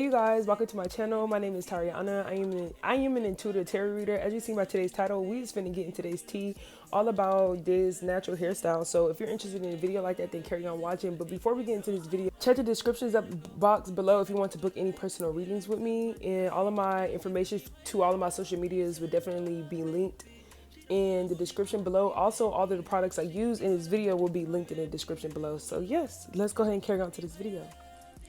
Hey you guys, welcome to my channel. My name is Tariana. I am an intuitive tarot reader. As you see by today's title, we just finna get into today's tea all about this natural hairstyle. So if you're interested in a video like that, then carry on watching. But before we get into this video, check the descriptions box below if you want to book any personal readings with me. And all of my information to all of my social medias would definitely be linked in the description below. Also, all of the products I use in this video will be linked in the description below. So yes, let's go ahead and carry on to this video.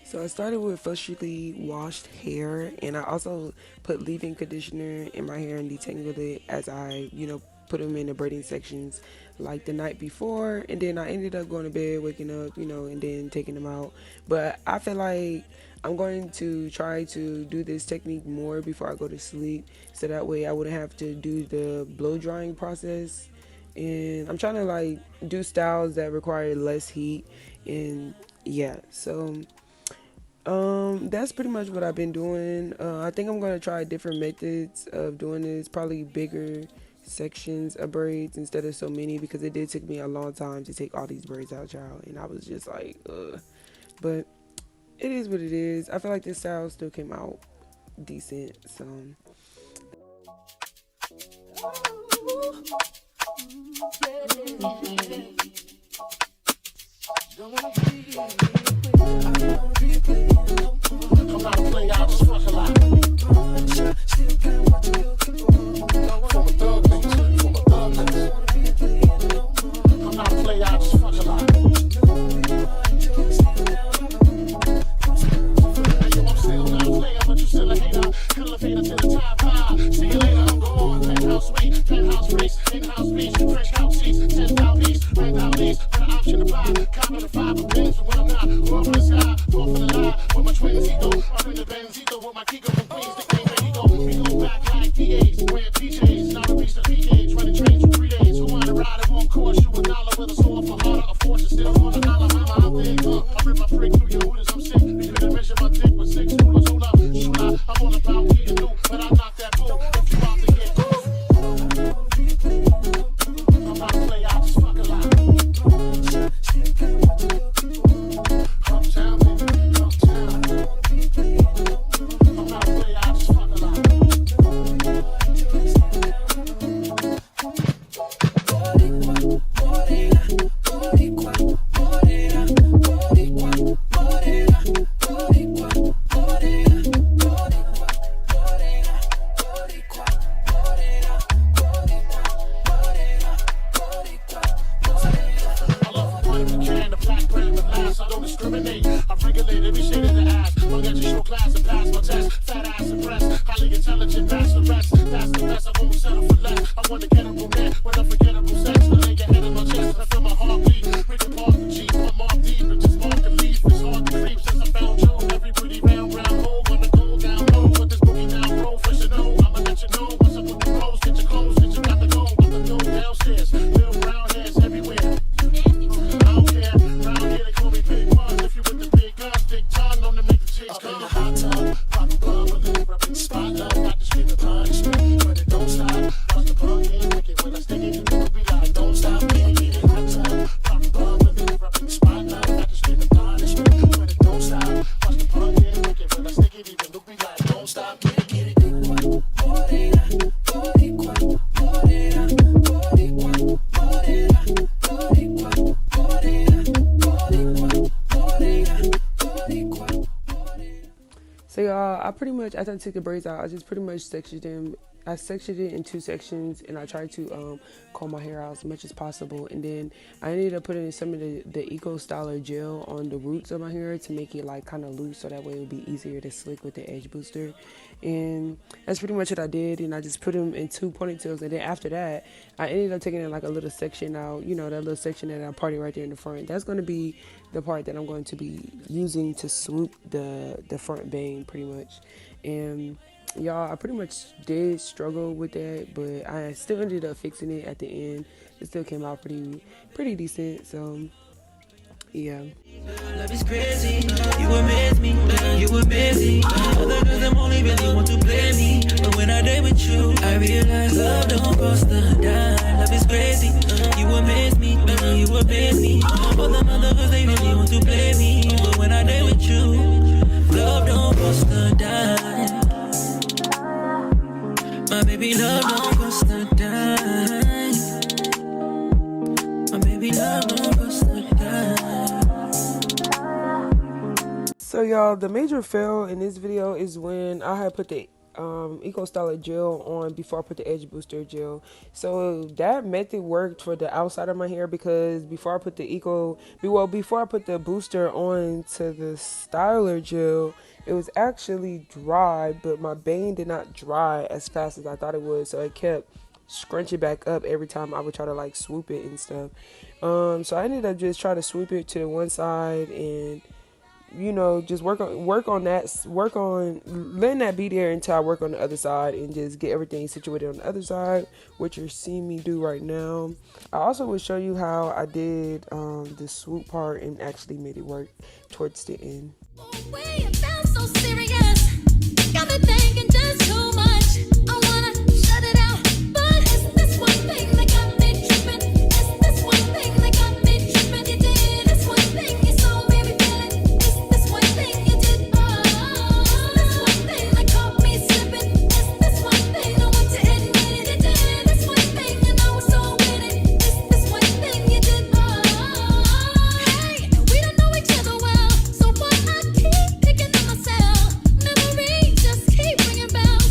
So I started with freshly washed hair, and I also put leave-in conditioner in my hair and detangled it as I, put them in the braiding sections like the night before. And then I ended up going to bed, waking up, and then taking them out. But I feel like I'm going to try to do this technique more before I go to sleep, so that way I wouldn't have to do the blow drying process. And I'm trying to do styles that require less heat, and yeah, so that's pretty much what I've been doing. I think I'm going to try different methods of doing this, probably bigger sections of braids instead of so many, because it did take me a long time to take all these braids out, child, and I was just like, ugh. But it is what it is. I feel like this style still came out decent, so I'm not a player, I just fuck a lot. From a thug nigga, from a thug nigga. I'm not a player, I just fuck a lot. Hey, yo, I'm still not a player, but you still a hater. Elevator to the top high. See you later, I'm gone. Penthouse suite, penthouse race, in-house beach, French house seats, 10,000 east, rent out lease, for the option to buy. Cop of the 5 of bins, when I'm not, off in the sky, fall for the lie. With my twins, he go up in the Benzito with my Kiko from Queens, the king where he go. We go back like DAs, wearing PJs, now to reach the PKs, running trains for 3 days. Who wanna ride it won't cost you $1 with a sword for harder, a fortune still on a dollar. I'm big, I rip my freak through your hooters, I'm sick. You couldn't measure my dick with 6 rulers, hold up, shoot up. I'm all about getting new, but I knock that bull if you out to get cool. I'm not a player, I just fuck a lot. Uptown, baby, uptown. I'm not a player, I just fuck a lot. I regulate every shade of the ass. Long as you show class and pass my test. Fat ass impressed, highly intelligent, that's the rest. That's the best, I won't settle for less. I want to get a romantic with unforgettable sex. I lay your head in my chest, I feel my heartbeat. Ricky Park and G, put Mark deep, but just mark and leave. It's hard to creep since I found you. Every pretty round hole, wanna go down low. Put this boogie down low, fresh and know. I'ma let you know what's up with the pros. Get your clothes, get you got to go. Got to go downstairs, little brown hairs everywhere. I don't care, round here they call me Big Buns. If you with the big guns, big tongue, known to make the chicks come. Up in the hot tub, pop a bubble, live up in the spotlight. Got the street of punishment, but it don't stop. Watch the punk and make it when I stick it, you know be like, don't stop. Get it, hot tub, pop a bubble, live up in the spotlight. Got the street of punishment, but it don't stop. Watch the punk and make it when I stick it, even look be like, don't stop. Get it. So y'all, I pretty much, after I took the braids out, I just pretty much sectioned them. I sectioned it in 2 sections, and I tried to comb my hair out as much as possible. And then I ended up putting some of the Eco Styler gel on the roots of my hair to make it kind of loose, so that way it would be easier to slick with the edge booster. And that's pretty much what I did. And I just put them in 2 ponytails, and then after that, I ended up taking a little section out. That little section that I parted right there in the front. That's going to be the part that I'm going to be using to swoop the front bang, pretty much. And y'all, I pretty much did struggle with that, but I still ended up fixing it at the end. It still came out pretty decent, so yeah. Love is crazy, you amaze me, you amaze me. Other girls them only really want to play me, but when I date with you, I realize love don't cost a dime. Love is crazy, you amaze me, you amaze me. All the other girls they really want to play me, but when I date with you, love don't cost a baby love don't cost a dime. My baby love don't cost a dime. So y'all, the major fail in this video is when I had put the Eco Styler gel on before I put the Edge Booster gel. So that method worked for the outside of my hair, because before I put the before I put the booster on to the styler gel, it was actually dry, but my bang did not dry as fast as I thought it would, so it kept scrunching back up every time I would try to like swoop it and stuff. So I ended up just trying to swoop it to the one side and, you know, just work on letting that be there until I work on the other side and just get everything situated on the other side, which you're seeing me do right now. I also will show you how I did the swoop part and actually made it work towards the end. So serious, got me thinking just too much. I wanna shut it out, but it's this one thing that got me tripping. It's this one thing that got me tripping. You did this one thing, you saw me feeling. It's this one thing you did. It's this one thing that caught me slipping. It's this one thing I want to admit it. You did this one thing and I was so with it. It's this one thing you did. Hey, we don't know each other well, so why I keep picking on myself. Memories just keep ringing bells.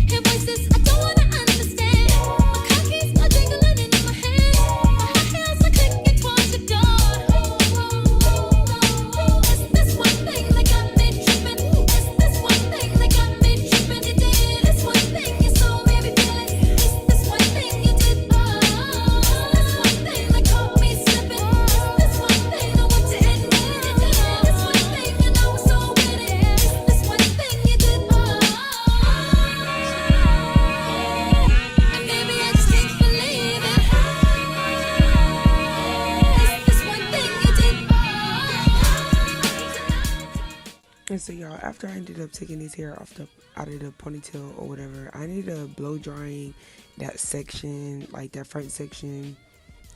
Hear voices I don't wanna understand. My car keys are jingling in my head. My heels are clicking towards the door. It's this one thing that got me tripping. It's this one thing that got me tripping. You did this one thing, you saw me feeling. It's this one thing you did. This one thing that caught me slipping. This one thing I want to admit it. This one thing and I was so with it. This one thing you did. And baby, I just can't believe it. This one thing you did. And so y'all, after I ended up taking his hair out of the ponytail or whatever, I ended up blow drying that section, like that front section,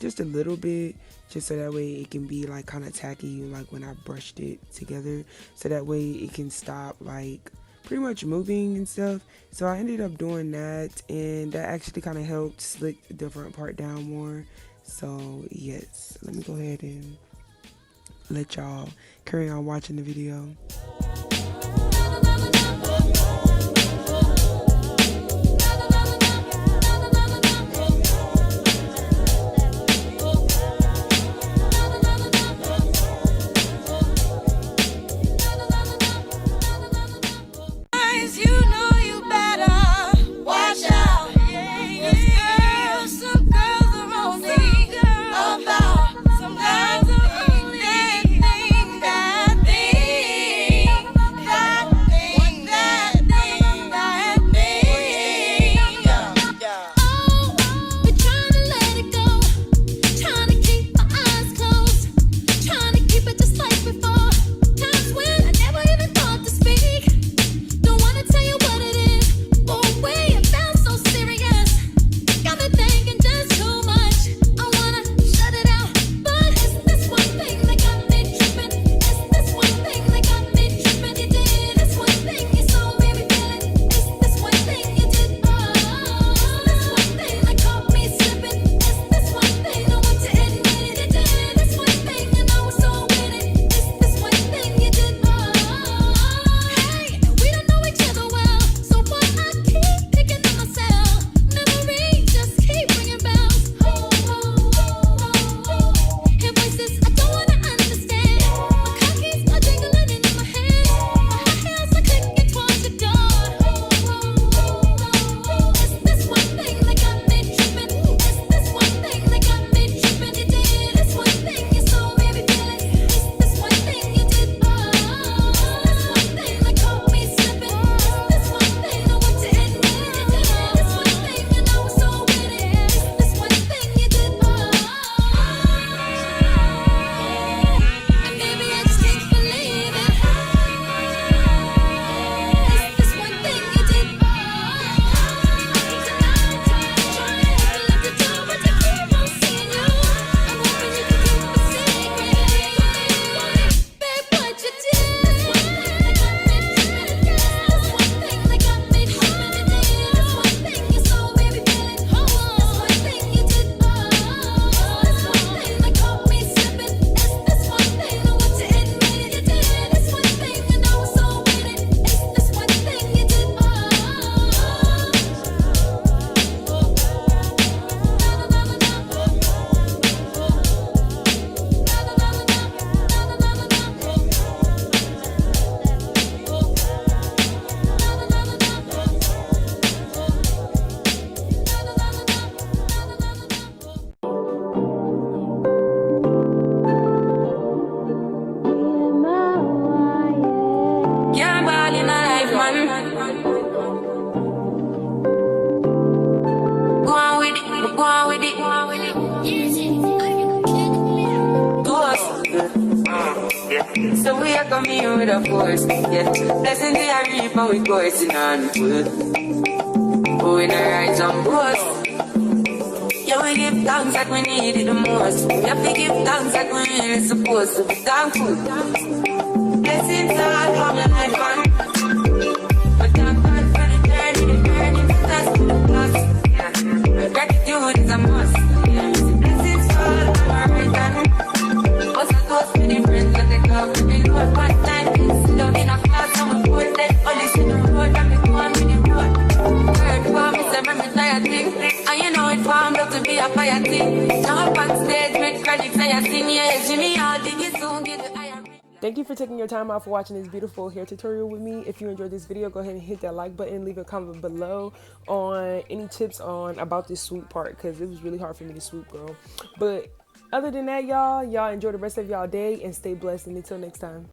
just a little bit, just so that way it can be like kind of tacky, like when I brushed it together, so that way it can stop like pretty much moving and stuff. So I ended up doing that, and that actually kind of helped slick the front part down more. So yes, let me go ahead and let y'all carry on watching the video. You know you better watch out. Some girls are only about. Some girls are only think that thing. So we are coming here with a force, yeah. Blessing the reap and we coursing on foot. Oh, in a rise and boast. Yeah, we give thanks that we need it the most. We have to give thanks that we really supposed to be thankful. Blessings all from the life man. But thank God for the journey for us to the plus. Yeah. Gratitude is a must. Yeah. Blessings all from our right hand. What's a toast for the friends that they come to be Lord one time. Sit down in a class and we put that only see the road and we go on with the road. Word for me, say me tired thing. And you know it formed up to be a fire thing. Now up on stage with credits and you sing, yeah, Jimmy, I'll dig it soon, get the iron. Thank you for taking your time out for watching this beautiful hair tutorial with me. If you enjoyed this video, go ahead and hit that like button, leave a comment below on any tips on about this swoop part, because it was really hard for me to swoop, girl. But other than that, y'all enjoy the rest of y'all day and stay blessed, and until next time.